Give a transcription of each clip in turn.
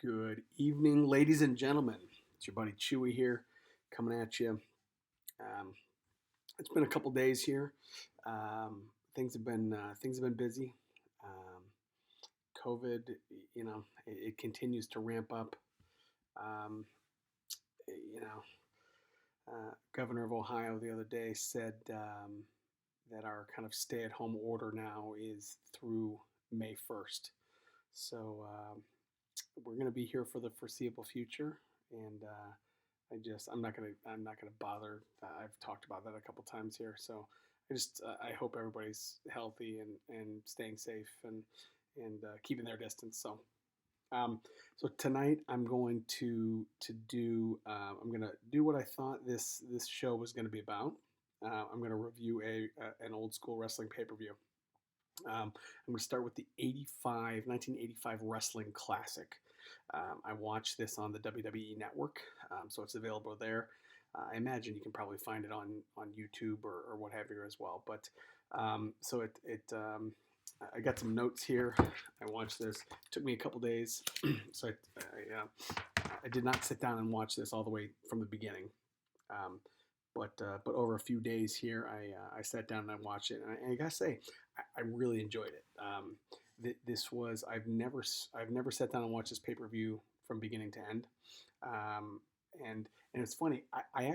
Good evening, ladies and gentlemen. It's your buddy Chewie here, coming at you. Um, it's been a couple days here. Things have been busy. Um, COVID, it continues to ramp up. Um, you know, Governor of Ohio the other day said that our kind of stay-at-home order now is through May 1st. So we're going to be here for the foreseeable future, and I'm not gonna bother. I've talked about that a couple times here, so I hope everybody's healthy and staying safe and keeping their distance. So tonight I'm gonna do what I thought this show was gonna be about. I'm gonna review an old school wrestling pay per view. I'm going to start with the 1985 Wrestling Classic. I watched this on the WWE Network, so it's available there. I imagine you can probably find it on YouTube or what have you as well. But I got some notes here. I watched this. It took me a couple days, so I did not sit down and watch this all the way from the beginning. Um, but over a few days here, I sat down and I watched it, and I gotta say, I really enjoyed it. This was I've never sat down and watched this pay per view from beginning to end, um, and it's funny. I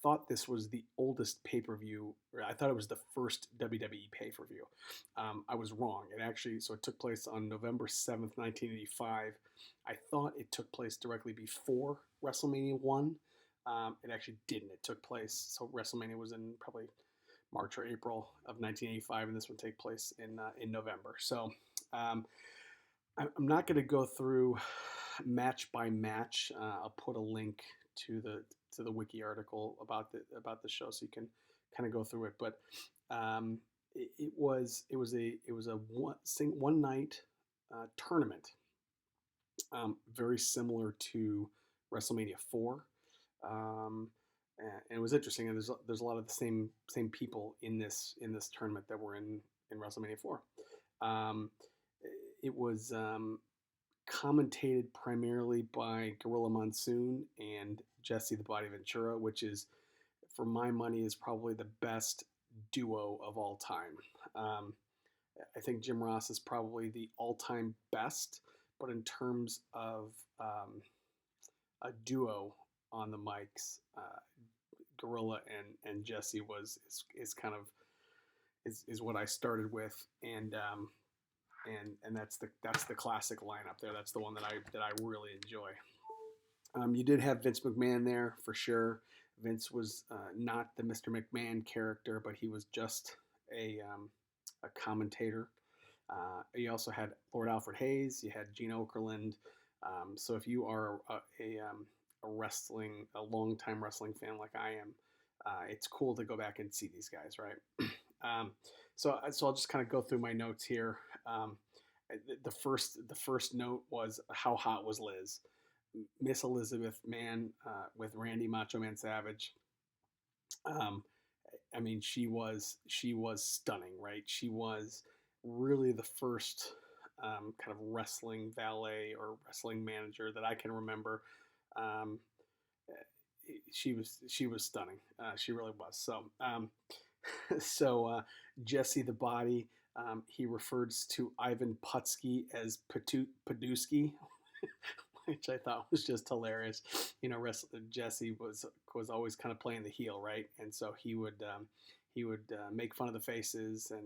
thought this was the oldest pay per view. I thought it was the first WWE pay per view. I was wrong. It took place on November 7th, 1985. I thought it took place directly before WrestleMania 1. It actually didn't. It took place, so WrestleMania was in probably March or April of 1985, and this would take place in November. So um, I'm not going to go through match by match. I'll put a link to the wiki article about the show, so you can kind of go through it. But it was a one night tournament, very similar to WrestleMania 4. Um, and it was interesting. And there's a lot of the same people in this tournament that were in WrestleMania 4. Um, it was commentated primarily by Gorilla Monsoon and Jesse the Body Ventura, which is, for my money, is probably the best duo of all time. Um, I think Jim Ross is probably the all-time best, but in terms of a duo on the mics, Gorilla and Jesse is kind of is what I started with, and that's the classic lineup there. That's the one that I really enjoy. You did have Vince McMahon there for sure. Vince was not the Mr. McMahon character, but he was just a commentator. You also had Lord Alfred Hayes. You had Gene Okerlund. So if you are a long-time wrestling fan like I am, it's cool to go back and see these guys, right? So I'll just kind of go through my notes here. The first note was, how hot was Liz? Miss Elizabeth Mann with Randy Macho Man Savage. I mean, she was stunning, right? She was really the first kind of wrestling valet or wrestling manager that I can remember. Um, she was stunning. She really was. So Jesse the Body, he refers to Ivan Putski as Paduski, which I thought was just hilarious. Jesse was always kind of playing the heel, right? And so he would make fun of the faces, and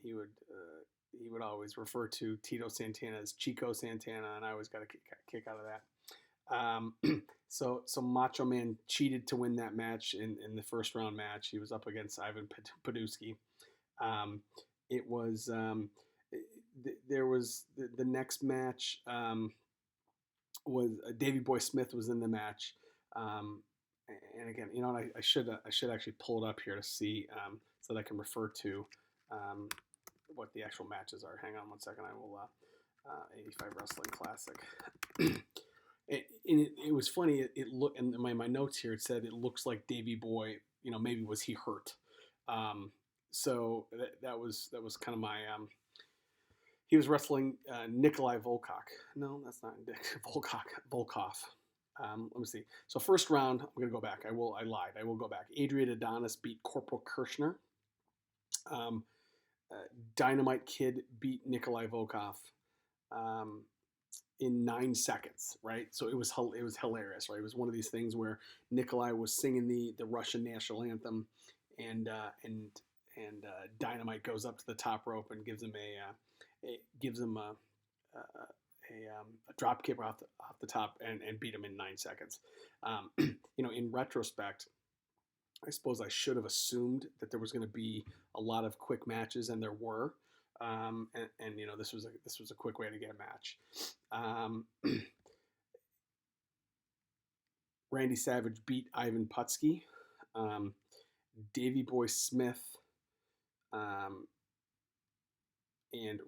he would always refer to Tito Santana as Chico Santana, and I always got a kick out of that. So Macho Man cheated to win that match in the first round match. He was up against Ivan Paduski. It was there was the next match was Davey Boy Smith was in the match. And again, I should actually pull it up here to see so that I can refer to what the actual matches are. Hang on one second. I will 85 Wrestling Classic. It was funny. It looked, in my notes here, it said it looks like Davey Boy. Maybe was he hurt? So that was kind of my he was wrestling Nikolai Volkoff. No, that's not Nick Volkoff. Let me see. So first round, I'm gonna go back. I lied. I will go back. Adrian Adonis beat Corporal Kirshner. Um, uh, Dynamite Kid beat Nikolai Volkoff um, in 9 seconds. Right. So it was hilarious. Right. It was one of these things where Nikolai was singing the Russian national anthem, and Dynamite goes up to the top rope and gives him a drop kick off the top and beat him in 9 seconds. In retrospect, I suppose I should have assumed that there was going to be a lot of quick matches, and there were. This was a quick way to get a match. Randy Savage beat Ivan Putski. Davey Boy Smith and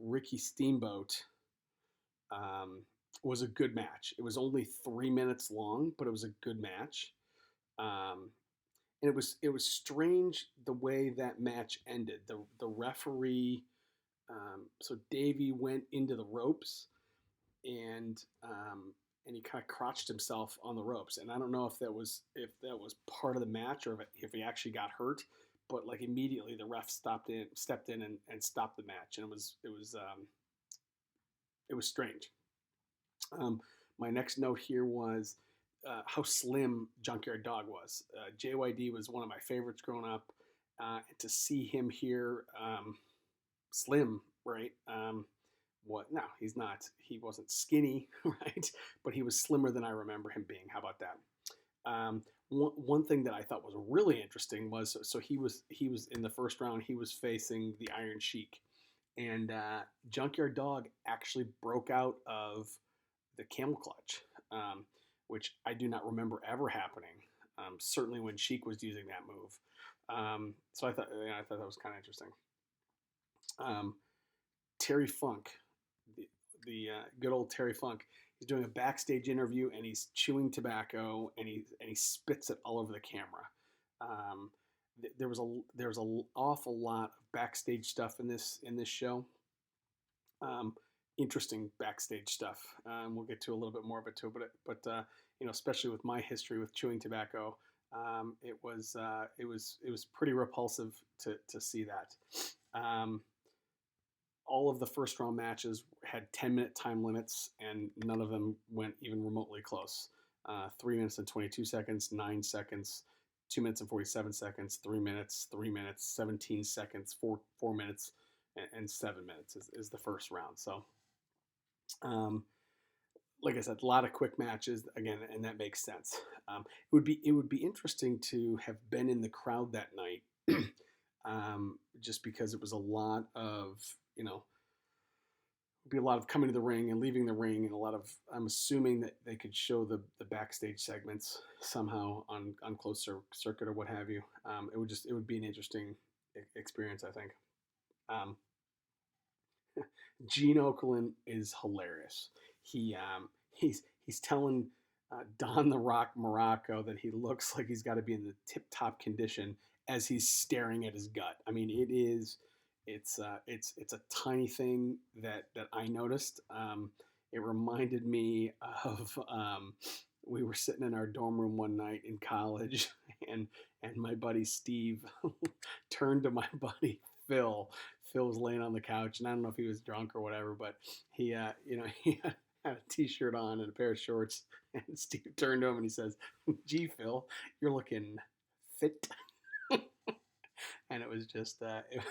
Ricky Steamboat was a good match. It was only 3 minutes long, but it was a good match. And it was strange the way that match ended. The referee, so Davey went into the ropes, and he kind of crotched himself on the ropes. And I don't know if that was part of the match or if he actually got hurt. But like immediately the ref stepped in and stopped the match, and it was strange. My next note here was how slim Junkyard Dog was. JYD was one of my favorites growing up, and to see him here, slim, right? No, he's not. He wasn't skinny, right? But he was slimmer than I remember him being. How about that? One thing that I thought was really interesting was so he was in the first round. He was facing the Iron Sheik, and Junkyard Dog actually broke out of the camel clutch, which I do not remember ever happening. Certainly when Sheik was using that move. So I thought that was kind of interesting. Terry Funk, the good old Terry Funk, he's doing a backstage interview and he's chewing tobacco and he spits it all over the camera. There was an awful lot of backstage stuff in this show. Interesting backstage stuff. We'll get to a little bit more of it too, but especially with my history with chewing tobacco, it was pretty repulsive to see that. All of the first round matches had 10-minute time limits, and none of them went even remotely close. 3 minutes and 22 seconds, 9 seconds, 2 minutes and 47 seconds, 3 minutes, 17 seconds, 4 minutes, and 7 minutes is the first round. So, like I said, a lot of quick matches again, and that makes sense. It would be interesting to have been in the crowd that night, just because it was a lot of be a lot of coming to the ring and leaving the ring, and a lot of, I'm assuming that they could show the backstage segments somehow on closed circuit or what have you. It would be an interesting experience, I think. Gene Okerlund is hilarious. He's telling Don the Rock Morocco that he looks like he's got to be in the tip top condition as he's staring at his gut. I mean, it's a tiny thing that I noticed. It reminded me of we were sitting in our dorm room one night in college, and my buddy Steve turned to my buddy Phil. Phil was laying on the couch, and I don't know if he was drunk or whatever, but he had a t-shirt on and a pair of shorts, and Steve turned to him and he says, "Gee, Phil, you're looking fit." And it was just it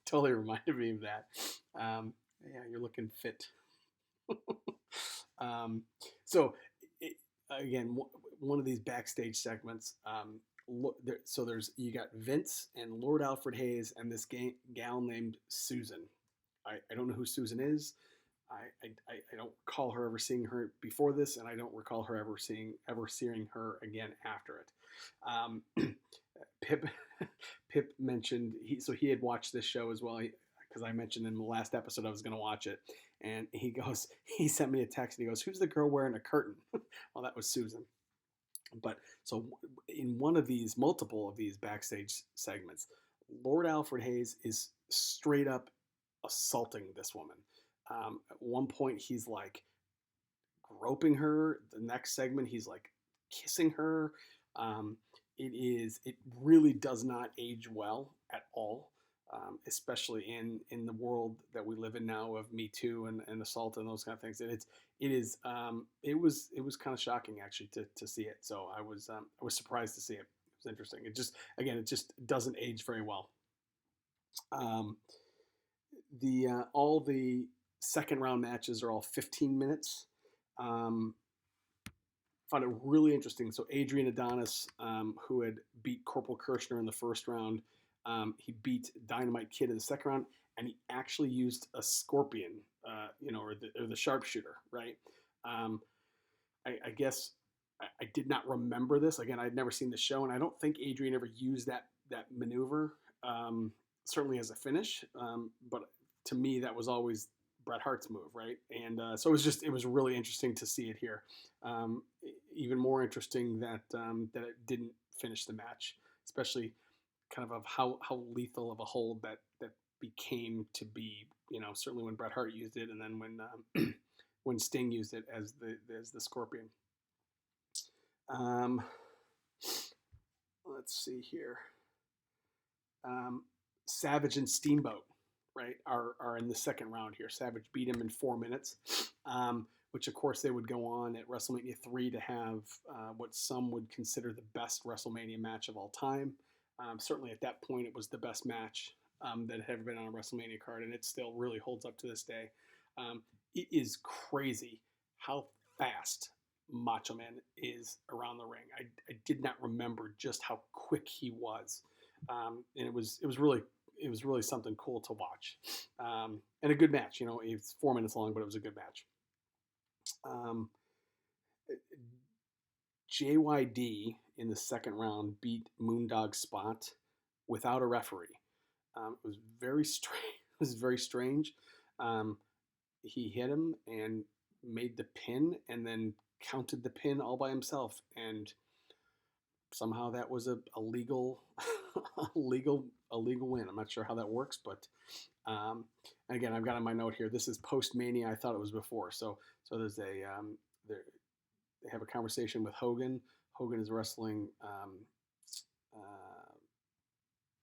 totally reminded me of that. Yeah, you're looking fit. So again, one of these backstage segments. You got Vince and Lord Alfred Hayes and this gal named Susan. I don't know who Susan is. I don't recall her ever seeing her before this, and I don't recall her ever seeing her again after it. Pip mentioned he had watched this show as well, because I mentioned in the last episode I was going to watch it, and he sent me a text and he goes, "Who's the girl wearing a curtain?" Well, that was Susan. But so in multiple of these backstage segments, Lord Alfred Hayes is straight up assaulting this woman. At one point, he's like groping her. The next segment, he's like kissing her. Um, it really does not age well at all, especially in the world that we live in now of Me Too and assault and those kind of things. And it was kind of shocking actually to see it. So I was surprised to see it. It was interesting. It just doesn't age very well. Um, the All the second round matches are all 15 minutes. Um, Found it really interesting. So Adrian Adonis, who had beat Corporal Kirshner in the first round, he beat Dynamite Kid in the second round, and he actually used a scorpion, or the sharpshooter, right? Um, I guess I did not remember this. Again, I'd never seen the show, and I don't think Adrian ever used that maneuver. Certainly as a finish, but to me that was always Bret Hart's move, right? And so it was really interesting to see it here. Um, Even more interesting that it didn't finish the match, especially kind of how lethal of a hold that became to be. Certainly when Bret Hart used it, and then when Sting used it as the Scorpion. Um, let's see here. Savage and Steamboat, right, are in the second round here. Savage beat him in 4 minutes, which of course they would go on at WrestleMania 3 to have what some would consider the best WrestleMania match of all time. Certainly at that point, it was the best match that had ever been on a WrestleMania card, and it still really holds up to this day. It is crazy how fast Macho Man is around the ring. I did not remember just how quick he was, and it was really something cool to watch, and a good match. It's 4 minutes long, but it was a good match. Um, JYD in the second round beat Moondog Spot without a referee. It was very strange. It was very strange. He hit him and made the pin, and then counted the pin all by himself, and somehow that was a legal a legal win. I'm not sure how that works, but again, I've got on my note here. This is PostMania. I thought it was before. So there's they have a conversation with Hogan. Hogan is wrestling uh,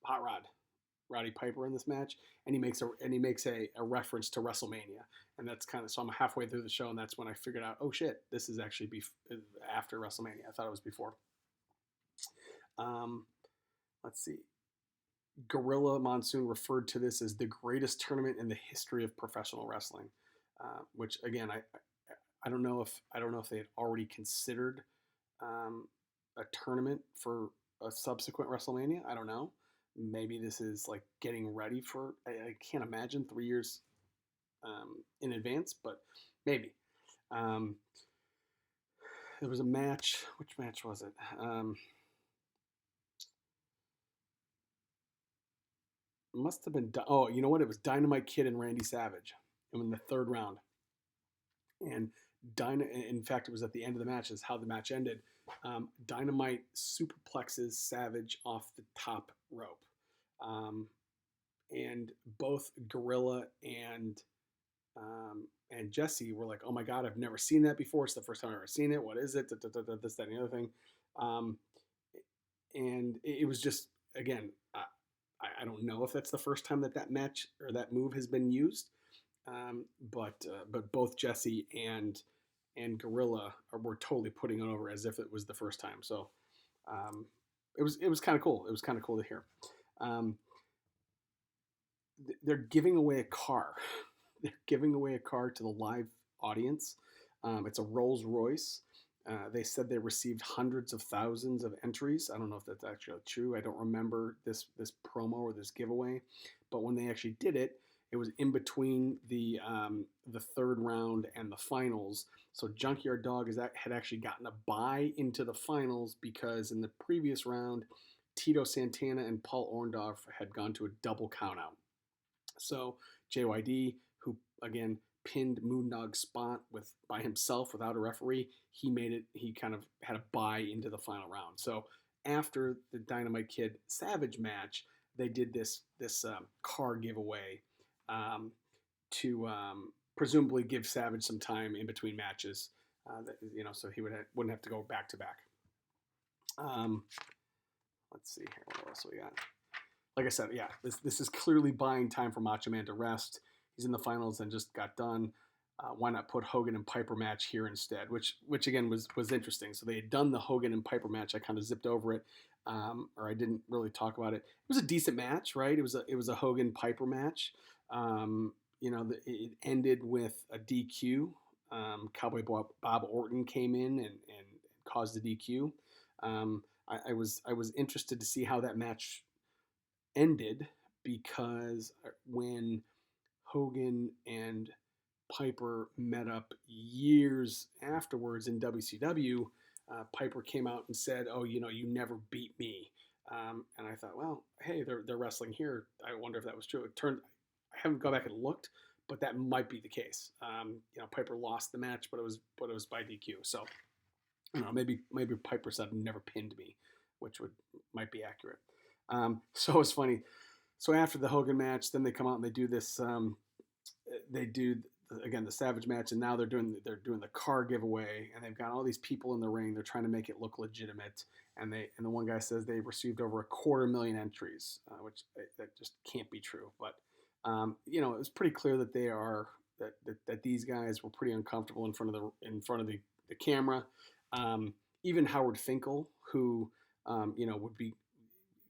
Hot Rod, Roddy Piper in this match, and he makes a reference to WrestleMania, and that's kind of, so I'm halfway through the show, and that's when I figured out, oh shit, this is actually after WrestleMania. I thought it was before. Um, let's see. Gorilla Monsoon referred to this as the greatest tournament in the history of professional wrestling, which again I don't know if they had already considered a tournament for a subsequent WrestleMania. I don't know. Maybe this is like getting ready for. I can't imagine 3 years in advance, but maybe. Um, there was a match. Which match was it? It must have been. Oh, you know what? It was Dynamite Kid and Randy Savage in the third round. And in fact, it was at the end of the match. Is how the match ended. Dynamite superplexes Savage off the top rope, and both Gorilla and Jesse were like, "Oh my god, I've never seen that before. It's the first time I've ever seen it. What is it? This, that, and the other thing." Um, and it was just, again, I don't know if that's the first time that match or that move has been used, but both Jesse and Gorilla were totally putting it over as if it was the first time. So it was kind of cool. It was kind of cool to hear. They're giving away a car. They're giving away a car to the live audience. It's a Rolls Royce. They said they received hundreds of thousands of entries. I don't know if that's actually true. I don't remember this promo or this giveaway, but when they actually did it, it was in between the third round and the finals. So Junkyard Dog had actually gotten a bye into the finals because in the previous round, Tito Santana and Paul Orndorff had gone to a double countout. So JYD, who again pinned Moondog Spot by himself without a referee, he kind of had a bye into the final round. So after the Dynamite Kid Savage match, they did this car giveaway to presumably give Savage some time in between matches, so he wouldn't have to go back to back. Let's see here. What else we got? Like I said, yeah, this is clearly buying time for Macho Man to rest. He's in the finals and just got done. Why not put Hogan and Piper match here instead? Which again was interesting. So they had done the Hogan and Piper match. I kind of zipped over it, or I didn't really talk about it. It was a decent match, right? It was a Hogan Piper match. It ended with a DQ. Cowboy Bob Orton came in and caused the DQ. I was interested to see how that match ended, because when Hogan and Piper met up years afterwards in WCW, Piper came out and said, "Oh, you never beat me." And I thought, well, hey, they're wrestling here. I wonder if that was true. I haven't gone back and looked, but that might be the case. Piper lost the match, but it was by DQ. So, maybe Piper said never pinned me, which might be accurate. So it's funny. So after the Hogan match, then they come out and they do this. They do again the Savage match, and now they're doing the car giveaway, and they've got all these people in the ring. They're trying to make it look legitimate, and the one guy says they've received over 250,000 entries, which that just can't be true. But it was pretty clear that that these guys were pretty uncomfortable in front of the camera. Even Howard Finkel, who would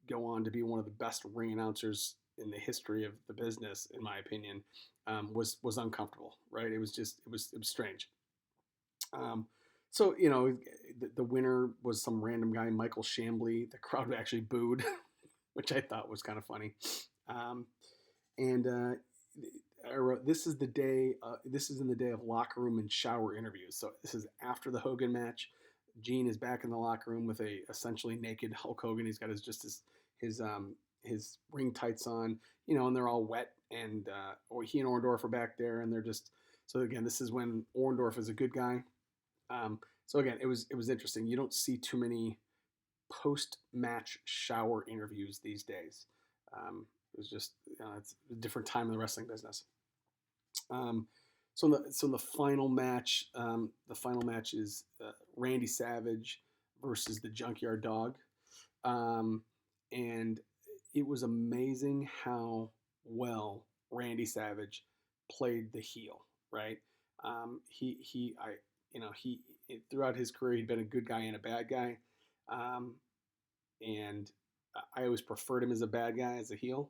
go on to be one of the best ring announcers in the history of the business, in my opinion, was uncomfortable. Right? It was strange. So the winner was some random guy, Michael Chambly. The crowd actually booed, which I thought was kind of funny. I wrote, this is the day. This is in the day of locker room and shower interviews. So this is after the Hogan match. Gene is back in the locker room with a essentially naked Hulk Hogan. He's got his ring tights on, and they're all wet. And he and Orndorff are back there, and they're just. So again, this is when Orndorff is a good guy. So again, it was interesting. You don't see too many post-match shower interviews these days. It was just it's a different time in the wrestling business. So in the final match, is Randy Savage versus the Junkyard Dog, and it was amazing how well Randy Savage played the heel. Right? He throughout his career he'd been a good guy and a bad guy, and I always preferred him as a bad guy, as a heel.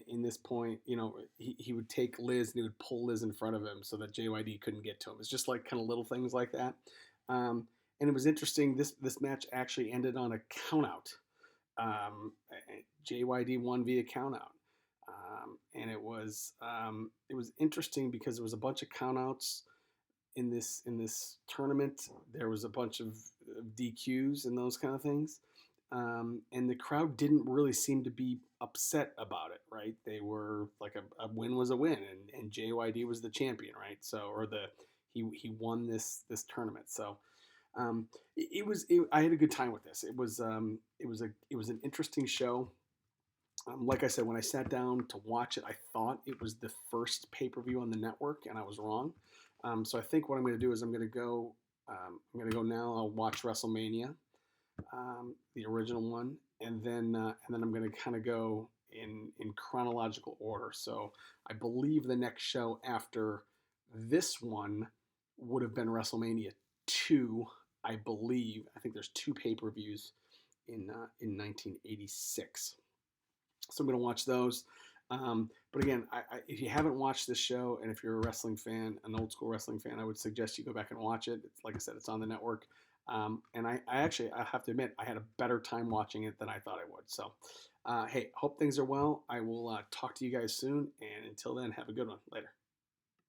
In this point, he would take Liz and he would pull Liz in front of him so that JYD couldn't get to him. It's just like kind of little things like that. And it was interesting. This match actually ended on a countout. JYD won via countout. And it was interesting because there was a bunch of countouts in this tournament. There was a bunch of DQs and those kind of things. And the crowd didn't really seem to be upset about it, right? They were like a win was a win, and JYD was the champion, right? So, he won this tournament. So, I had a good time with this. It was an interesting show. Like I said, when I sat down to watch it, I thought it was the first pay-per-view on the network, and I was wrong. So I think what I'm going to do is I'm going to go now. I'll watch WrestleMania. The original one, and then I'm going to kind of go in chronological order. So I believe the next show after this one would have been WrestleMania 2. I think there's 2 pay-per-views in 1986. So I'm going to watch those. But again, if you haven't watched this show, and if you're a wrestling fan, an old school wrestling fan, I would suggest you go back and watch it. Like I said, it's on the network. And I have to admit, I had a better time watching it than I thought I would. So, hey, hope things are well. I will talk to you guys soon. And until then, have a good one. Later.